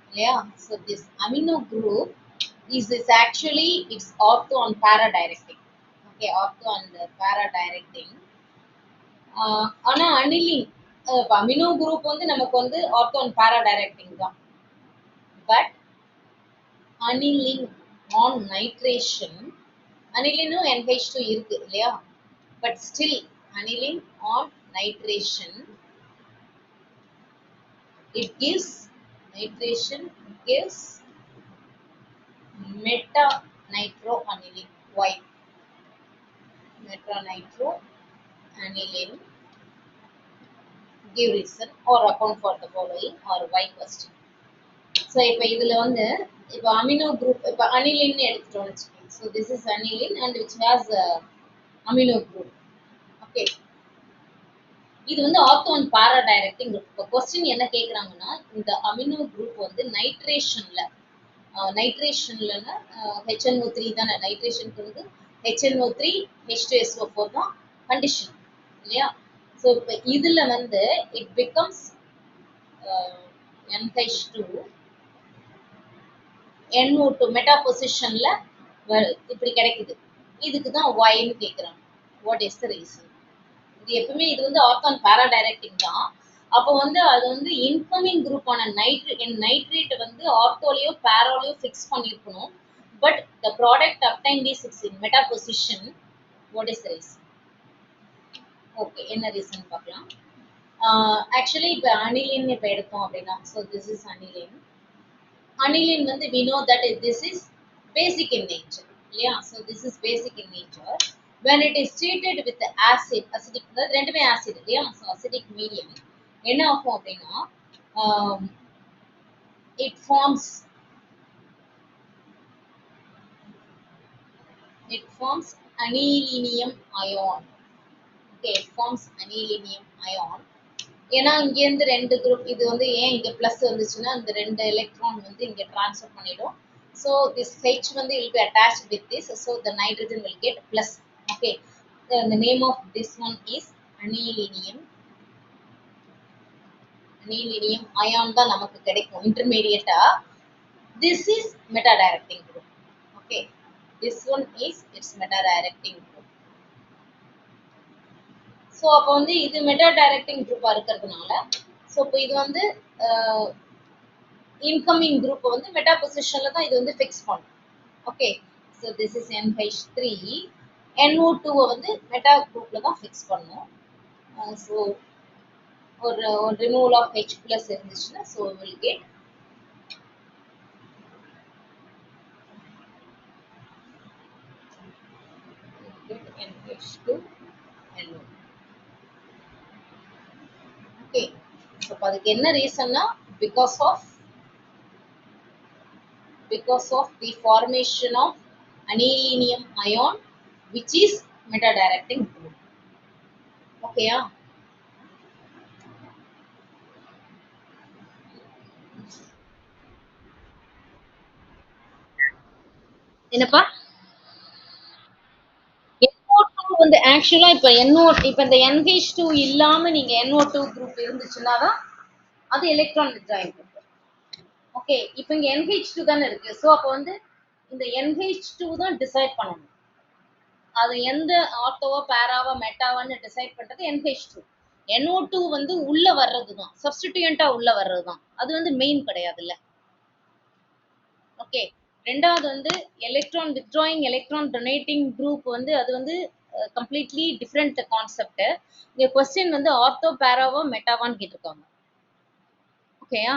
Speaker 1: இல்லையா? So this amino group is actually it's ortho on para directing. Okay, ortho on the para directing. ஆனா அனிலின் அமினோ குரூப் வந்து நமக்கு வந்து ortho on para directing தான். But aniline on nitration, aniline NH2 இருக்கு இல்லையா? But still aniline on nitration, it gives meta nitroaniline. Why? metronitro aniline. Give reason or account for the following or why question. So இப்போ இதுல வந்து இப்போ amino group இப்போ aniline எடுத்துட்டோம்னு வச்சுக்கோங்க. So this is aniline and which has amino group. Okay. இது வந்து ortho and para directing group. இப்போ question என்ன கேட்குறாங்கன்னா இந்த அமினோ குரூப் வந்து நைட்ரேஷன்லன்னா HNO3 தானே நைட்ரேஷனுக்கு வந்து HNO3 H2SO4 தான் கண்டிஷன் இல்லையா. ஸோ இப்போ இதில் வந்து it becomes NH2 NO2 meta பொசிஷன்ல இப்படி கிடைக்குது. இதுக்கு தான் ஒய்ன்னு கேட்குறாங்க. What is the reason? இது எப்பவுமே இது வந்து ஆர்த்தோ அண்ட் பாரா டைரக்டிங் தான். அப்போ வந்து அது வந்து இன்கமிங் குரூப்பான நைட்ரேட் வந்து ஆர்த்தோலையோ பாராலையோ ஃபிக்ஸ் பண்ணியிருக்கணும். But the product obtained is in meta position. What is the reason? Okay, என்ன ரீசன் பார்க்கலாம். ஆக்சுவலி இப்போ அனிலின் இப்போ எடுத்தோம் அப்படின்னா, so this is aniline. Aniline வந்து we know that this is basic in nature. Yeah, so this is basic in nature. When it is treated with the acidic ரெண்டுமே acid இல்லையா. So acidic medium என்ன ஆகும் அப்படின்னா it forms anilinium ion. Okay, it forms anilinium ion. ஏன்னா இங்கேருந்து ரெண்டு group இது வந்து ஏன் இங்கே ப்ளஸ் வந்துச்சுன்னா இந்த ரெண்டு எலக்ட்ரான் வந்து இங்கே ட்ரான்ஸ்ஃபர் பண்ணிடும். ஸோ திஸ் H வந்து will be attached with this, so the nitrogen will get plus. Okay, the name of this one is anilinium ion தான் நமக்கு கிடைக்கும் இன்டர்மீடியட்டா. This is meta directing group. Okay, this one is its meta directing group. So அப்போ வந்து இது meta directing குரூப்பாக இருக்கிறதுனால so இப்போ இது வந்து இன்கமிங் குரூப்பை வந்து மெட்டா பொசிஷனில் தான் இது வந்து ஃபிக்ஸ் பண்ணும். Okay, so this is NH3. NO2 வந்து மெட்டா குரூப்பில் தான் ஃபிக்ஸ் பண்ணும். ஸோ ஒரு ரிமூவல் ஆஃப் H ப்ளஸ் இருந்துச்சுன்னா so will get NH2 NO2. Okay, so அதுக்கு என்ன ரீசன்னா because of the formation of anilinium ion which is meta directing group. Okay, என்னப்பா NO2 வந்து ஆக்சுவலா இப்போ இப்போ இந்த NH2 இல்லாம நீங்க NO2 குரூப் இருந்துச்சுன்னா தான் அது எலக்ட்ரான் வித்ட்ராயிங் குரூப். ஓகே, இப்போ இங்க NH2 தானே இருக்கு. ஸோ அப்போ வந்து இந்த NH2 தான் டிசைட் பண்ணணும். அது எந்த ஆர்த்தோவா பாராவா மெட்டாவான்னு டிசைட் பண்றது NH2. NO2 வந்து உள்ள வர்றது தான், சப்ஸ்டிடியூயண்டா உள்ள வர்றது தான். அது வந்து மெயின் கிடையாதுல்ல. ஓகே, ரெண்டாவது வந்து electron withdrawing electron donating group வந்து அது வந்து கம்ப்ளீட்லி டிஃப்ரெண்ட் கான்செப்ட். இங்க கொஸ்டின் வந்து ஆர்த்தோ பாராவா மெட்டாவான்னு கேட்டிருக்காங்க. ஓகேயா.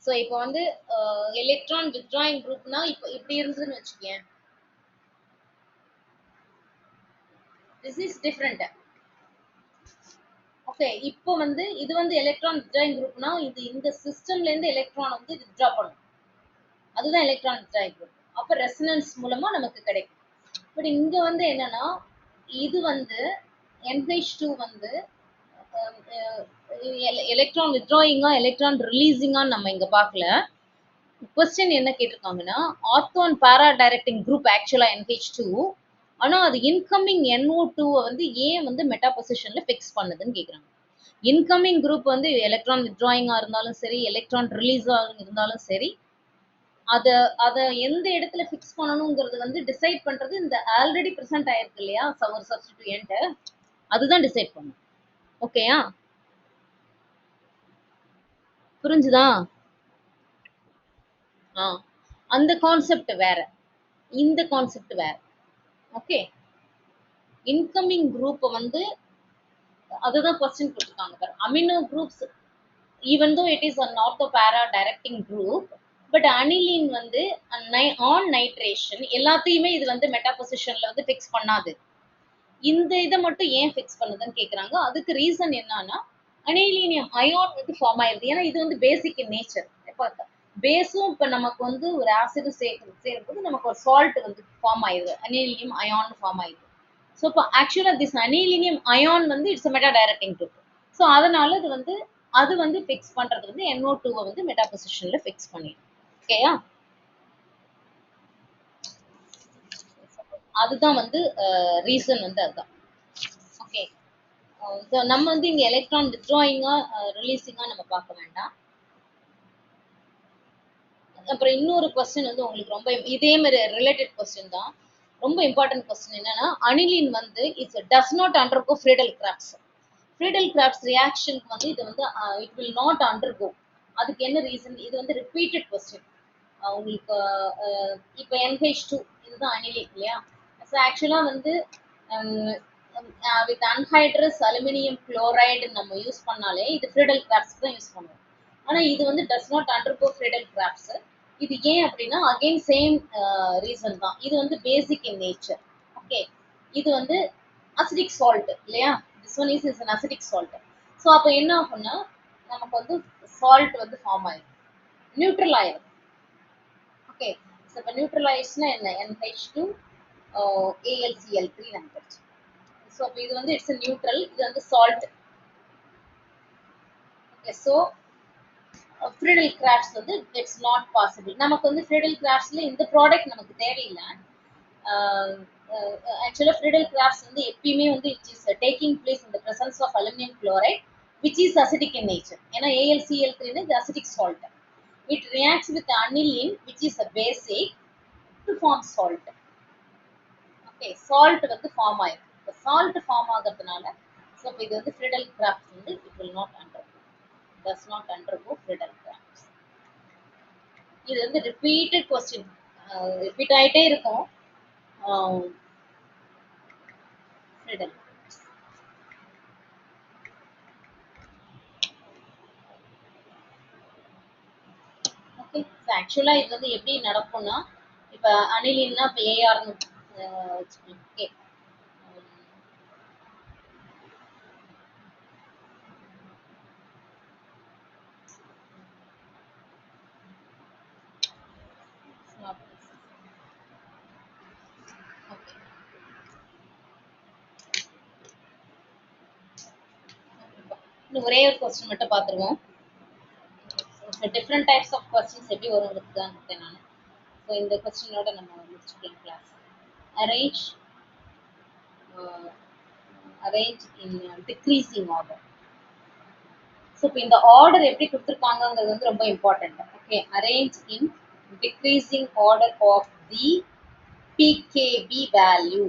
Speaker 1: ஸோ இப்போ வந்து எலக்ட்ரான் வித்ட்ராயிங் குரூப்னா இப்போ இப்படி இருந்ததுன்னு வச்சுக்கேன். This is different. ஓகே, இப்போ வந்து இது வந்து எலக்ட்ரான் வித்ட்ராயிங் குரூப்னா இது இந்த சிஸ்டம்ல இருந்து எலக்ட்ரான் வந்து வித்ட்ரா பண்ணும். அதுதான் எலக்ட்ரான் வித்ட்ராயிங் குரூப். அப்போ ரெசனன்ஸ் மூலமா நமக்கு கிடைக்கும். பட் இங்க வந்து என்னன்னா இது வந்து NH2 வந்து எலக்ட்ரான் வித்ட்ராயிங்கா எலக்ட்ரான் ரிலீசிங்கா நம்ம இங்க பார்க்கல. கொஸ்டின் என்ன கேட்டிருக்காங்கன்னா ortho and para directing group actually NH2, ஆனா அது இன்கமிங் NO2 வந்து ஏன் வந்து மெட்டா பொசிஷன்ல ஃபிக்ஸ் பண்ணுதுன்னு கேக்குறாங்க. இன்கமிங் குரூப் வந்து எலக்ட்ரான் வித்ட்ராயிங்கா இருந்தாலும் சரி எலக்ட்ரான் ரிலீஸா இருந்தாலும் சரி அதை எந்த இடத்துல ஃபிக்ஸ் பண்ணணுங்கிறது வந்து டிசைட் பண்றது இந்த ஆல்ரெடி ப்ரெசென்ட் ஆயிருக்கு இல்லையா ஒரு சப்ஸ்டிடியூயன்ட், அதுதான் டிசைட் பண்ணும். ஓகேயா, புரிஞ்சுதா? அந்த கான்செப்ட் வேற, இந்த கான்செப்ட் வேற. ஓகே, இன்கமிங் குரூப் வந்து அதுதான் கொஸ்டின் கொடுத்துருக்காங்க பாரு. Amino groups even though it is an ortho para directing group, but aniline வந்து ஆன் நைட்ரேஷன் எல்லாத்தையுமே இது வந்து மெட்டா பொசிஷன்ல வந்து ஃபிக்ஸ் பண்ணாது. இந்த இதை மட்டும் ஏன் ஃபிக்ஸ் பண்ணுதுன்னு கேக்குறாங்க. அதுக்கு ரீசன் என்னன்னா அனிலீனியம் அயான் வந்து ஃபார்ம் ஆயிருது. ஏன்னா இது வந்து பேசிக் இன் நேச்சர். இப்போ பேஸும் இப்போ நமக்கு வந்து ஒரு ஆசிட் சேரும்போது நமக்கு ஒரு சால்ட் வந்து ஃபார்ம் ஆயிருது. அனிலீனியம் அயான் ஃபார்ம் ஆயிருது. ஸோ இப்போ ஆக்சுவலா திஸ் அனிலீனியம் அயான் வந்து it's meta directing group. So அதனால அது வந்து ஃபிக்ஸ் பண்றது வந்து NO2 வந்து மெட்டா பொசிஷன்ல ஃபிக்ஸ் பண்ணிடும். ஓகேயா? அதுதான் வந்து ரீசன் வந்து அதுதான். ஓகே. ஸோ நம்ம வந்து இங்க எலக்ட்ரான் வித்ட்ராயிங்கா ரிலீசிங்கா நம்ம பார்க்க வேண்டாம். அப்புறம் இன்னொரு கொஸ்டின் வந்து உங்களுக்கு ரொம்ப இதே மாதிரி ரிலேட்டட் கொஸ்டின் தான். ரொம்ப இம்பார்ட்டன்ட் கொஸ்டின் என்னன்னா அனிலின் வந்து it's does not undergo Friedel Crafts. Friedel Crafts ரியாக்ஷனுக்கு வந்து இது வந்து இட் வில் நாட் அண்டர்கோ. அதுக்கு என்ன ரீசன்? இது வந்து ரிப்பீட்டட் கொஸ்டின். உங்களுக்கு இப்போ NH2 இதுதான் அனிலின் இல்லையா? ஸோ ஆக்சுவலா வந்து வித் அன்ஹைட்ரஸ் அலுமினியம் குளோரைடு நம்ம யூஸ் பண்ணாலே இது ஃப்ரீடல் கிராப்ஸ் தான் யூஸ் பண்ணுவோம். ஆனா இது வந்து does not undergo Friedel Crafts. இது ஏன் அப்படின்னா அகைன் சேம் ரீசன் தான். இது வந்து பேசிக் இன் நேச்சர். ஓகே. இது வந்து அசிடிக் சால்ட் இல்லையா? This one is an acidic salt. So அப்போ என்ன ஆகும்னா நமக்கு வந்து சால்ட் வந்து ஃபார்ம் ஆயிடும், நியூட்ரல் ஆயிடும். ஓகே. ஸோ இப்போ நியூட்ரல் ஆயிடுச்சுன்னா என்ன? NH2 AlCl3 நமக்கு. ஸோ அப்போ இது வந்து இட்ஸ் நியூட்ரல், இது வந்து salt. Okay. So Friedel Crafts வந்து இட்ஸ் நாட் பாசிபிள். நமக்கு வந்து ஃப்ரீடல் கிராஃப்ட்ஸ்ல இந்த ப்ராடக்ட் நமக்கு தேவையில்லை. ஆக்சுவலாக ஃப்ரீடல் கிராஃப்ட்ஸ் வந்து எப்பயுமே வந்து it is taking place in the presence of aluminium chloride which is acidic in nature. ஏன்னா AlCl3 இது acidic salt. It reacts with aniline which is a basic to form salt. Okay. Salt வந்து form ஆயிருக்கு. இந்த salt form ஆகிறதுனால so இப்போ இது வந்து Friedel Crafts வந்து it will not under does not undergo Friedel crafts. இது வந்து ரிப்பீட்டட் கொஸ்டின், ரிப்பீட் ஆயிட்டே இருக்கும். Friedel. ஓகே. ஆக்சுவலா இது வந்து எப்படி நடக்கும்னா இப்போ அனிலின்னா இப்போ ஏஆர்னு வச்சுக்கோங்க. ஓகே. இன்னும் ஒரே ஒரு கொஸ்டின் மட்டும் பார்த்துருவோம். டிஃப்ரெண்ட் டைப்ஸ் ஆஃப் கொஸ்டின்ஸ் எப்படி வரும்னு தான் இருக்கேன் நான். ஸோ இந்த கொஸ்டினோட நம்ம முடிச்சுக்கலாம் class. Arrange arrange in decreasing order. So இப்போ இந்த ஆர்டர் எப்படி கொடுத்துருக்காங்கிறது வந்து ரொம்ப important. Okay. Arrange in decreasing order of the pKb value.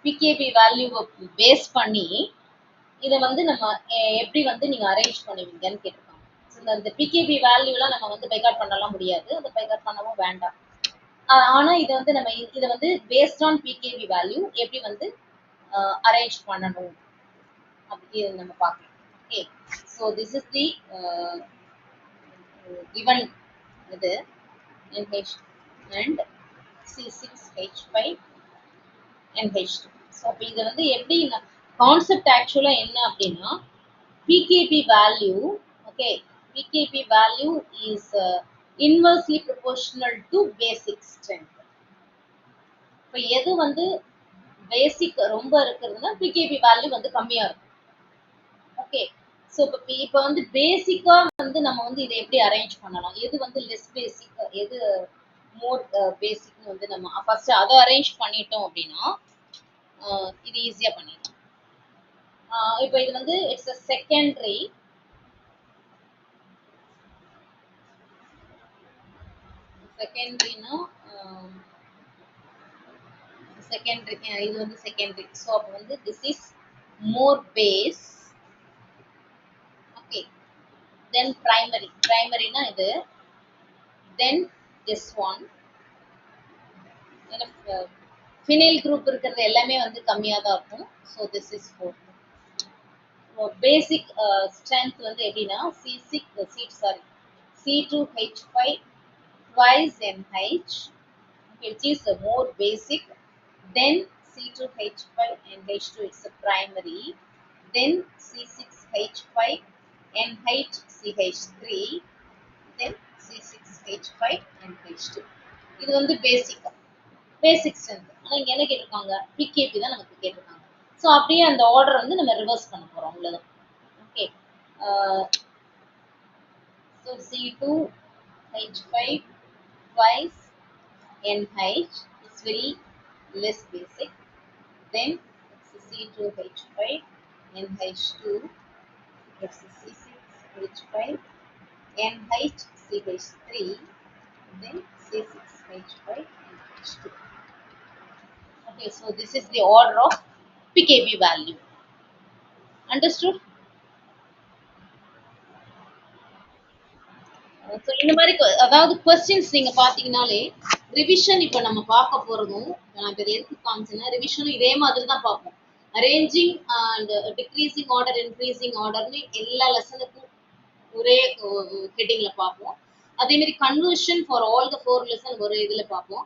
Speaker 1: PKb வேல்யூவை பேஸ் பண்ணி இதை வந்து நம்ம எப்படி வந்து நீங்க அரேஞ்ச் பண்ணுவீங்கன்னு கேட்டிருக்காங்க. இந்த பிகேபி வேல்யூலாம் நம்ம வந்து பைகாட் பண்ணலாம் முடியாது, அதை பைகாட் பண்ணவும் வேண்டாம். ஆனா இது வந்து நம்ம இதை வந்து பேஸ்ட் ஆன் பிகேபி வேல்யூ எப்படி வந்து அரேஞ்ச் பண்ணணும் அப்படி நம்ம பார்க்கலாம். Okay, so this is the given இது NH and C6H5 NH2. So அப்போ இதை வந்து எப்படி கான்செப்ட் ஆக்சுவலா என்ன அப்படின்னா pKb value. Okay. PKb value is inversely proportional to basic strength. இப்போ எது வந்து பேசிக் ரொம்ப இருக்கிறதுனா பிகேபி வேல்யூ வந்து கம்மியா இருக்கும். ஓகே. ஸோ இப்போ வந்து பேசிக்கா வந்து நம்ம வந்து இதை எப்படி அரேஞ்ச் பண்ணலாம், எது வந்து லெஸ் பேசிக் எது மோர் பேசிக்னு வந்து நம்ம ஃபர்ஸ்ட் அதை அரேஞ்ச் பண்ணிட்டோம் அப்படின்னா இது ஈஸியா பண்ணிடலாம். இப்போ இது வந்து இட்ஸ் அ செகண்டரி. செகண்டரினா செகண்டரி இது வந்து செகண்டரி. ஸோ அப்போ வந்து this is more base. Okay. Then primary. பிரைமரினா இது. Then this one. Phenyl group இருக்கிறது எல்லாமே வந்து கம்மியாக தான் இருக்கும். So this is 4. Basic strength வந்து எப்படின்னா C6 sorry C2H5 twice NH, which is the more basic. Then C2H5 NH2 is a primary. Then C6H5 NHCH3. Then C6H5 NH2. இது வந்து பேசிக் ஸ்ட்ரென்த். ஆனா இங்க என்ன கேட்டிருக்காங்க? பிகேபி தான் நமக்கு கேட்டிருக்காங்க. ஸோ அப்படியே அந்த ஆர்டர் வந்து நம்ம ரிவர்ஸ் பண்ண போறோம் அவ்வளவுதான். Okay. So C2H5 twice NH is very less basic. Then C2H5 NH2, it's C6H5 NHCH3, then C6H5 NH2. Okay, so this is the order of pKb value. Understood? So இந்த மாதிரி அதாவது questions நீங்க பாத்தீங்கன்னாலே revision இப்போ நம்ம பார்க்க போறதும் நான் இப்போ எதுக்கு காமிச்சேன்னா ரிவிஷனும் இதே மாதிரி தான் பார்ப்போம். Arranging and decreasing order increasing ஆர்டர்னு எல்லா லெசனுக்கும் ஒரே ஹெட்டிங்ல பார்ப்போம். அதே மாதிரி conversion for all the 4 lesson ஒரு இதுல பார்ப்போம்.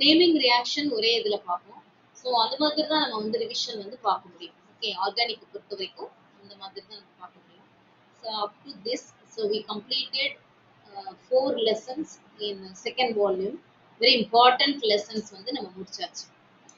Speaker 1: நேமிங் ரியாக்ஷன் ஒரே இதுல பார்ப்போம். ஸோ அந்த மாதிரி தான் நம்ம வந்து ரிவிஷன் வந்து பார்க்க முடியும். ஓகே, ஆர்கானிக் பொறுத்த வரைக்கும் இந்த மாதிரி தான் நம்ம பார்க்க முடியும். So up to this, so we completed 4 lessons in second volume. Very important lessons வந்து நம்ம முடிச்சாச்சு.